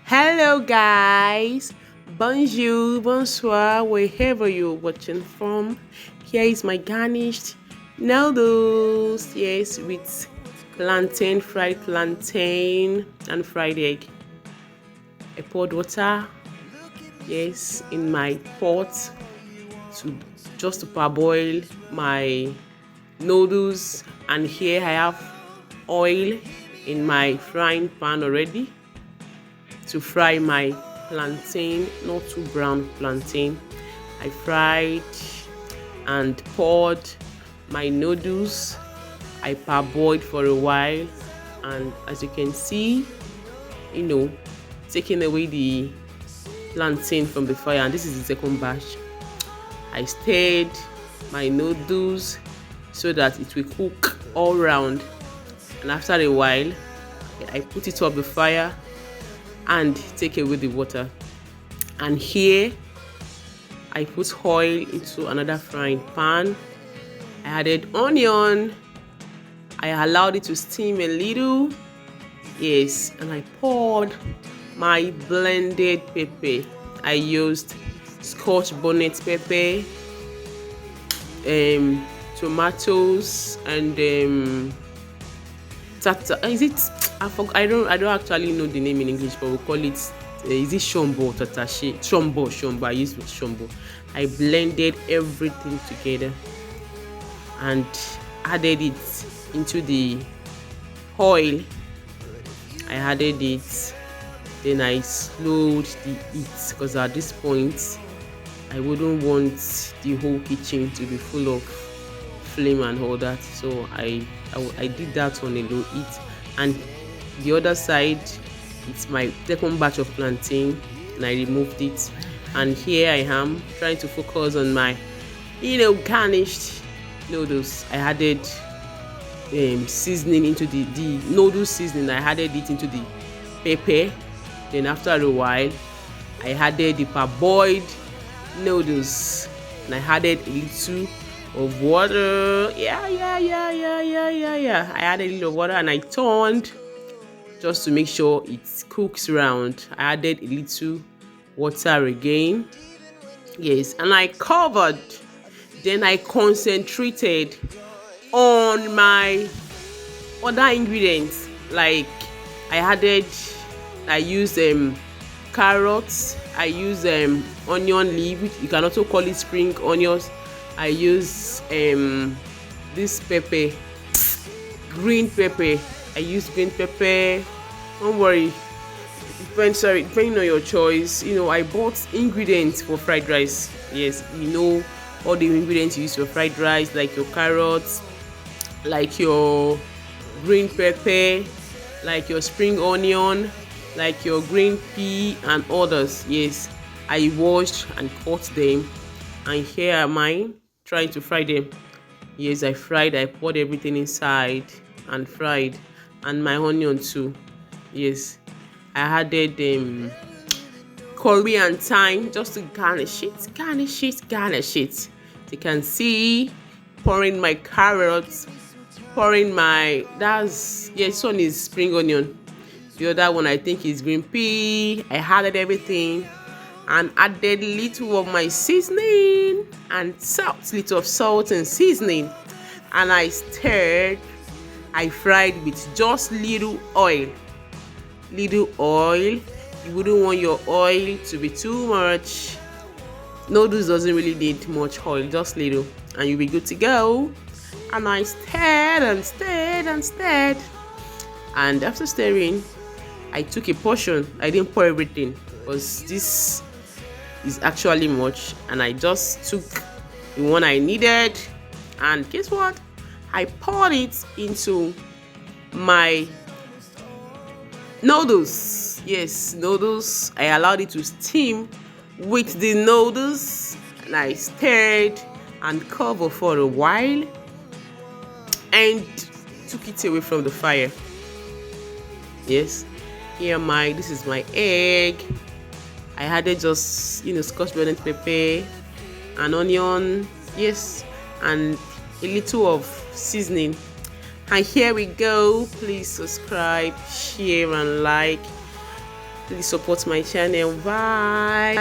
Hello, guys. Bonjour, bonsoir, wherever you're watching from. Here is my garnished noodles. Yes, with plantain, fried plantain, and fried egg. I poured water, yes, in my pot to just to parboil my noodles. And here I have oil in my frying pan already to fry my plantain, not too brown plantain. I fried and poured my noodles. I parboiled for a while, and as you can see, taking away the plantain from the fire, and this is the second batch. I stirred my noodles so that it will cook all round, and after a while I put it up the fire and take away the water. And here I put oil into another frying pan. I added onion. I allowed it to steam a little. Yes, and I poured my blended pepper. I used scorched bonnet pepper, tomatoes, and is it? I don't actually know the name in English, but we call it. Is it shombo or tatashi? Shombo. I used shombo. I blended everything together and added it into the oil. I added it, then I slowed the heat because at this point I wouldn't want the whole kitchen to be full of flame and all that. So I did that on a low heat, and the other side, it's my second batch of plantain, and I removed it. And here I am trying to focus on my garnished noodles. I added seasoning into the noodle seasoning. I added it into the pepper. Then after a while I added the parboiled noodles, and I added a little of water. I added a little water, and I turned just to make sure it cooks round. I added a little water again. Yes, and I covered. Then I concentrated on my other ingredients. Like I used carrots. I use onion leaf. You can also call it spring onions. I use this pepper, green pepper. I use green pepper. Don't worry. Depending on your choice. I bought ingredients for fried rice. Yes, all the ingredients you use for fried rice, like your carrots, like your green pepper, like your spring onion, like your green pea, and others. Yes, I washed and cut them, and here am I trying to fry them. Yes, I poured everything inside and fried, and my onion too. Yes, I added curry and thyme just to garnish it. You can see, pouring my carrots, this one is spring onion. The other one I think is green pea. I added everything and added little of my seasoning and little of salt and seasoning, and I stirred. I fried with just little oil. You wouldn't want your oil to be too much. Noodles doesn't really need much oil, just little, and you'll be good to go. And I stirred, and after stirring, I took a portion. I didn't pour everything because this is actually much, and I just took the one I needed, and guess what? I poured it into my noodles. Yes, noodles. I allowed it to steam with the noodles, and I stirred and covered for a while and took it away from the fire. Yes, this is my egg. I added just scotch bonnet pepper and onion. Yes, and a little of seasoning. And here we go. Please subscribe, share, and like. Please support my channel. Bye.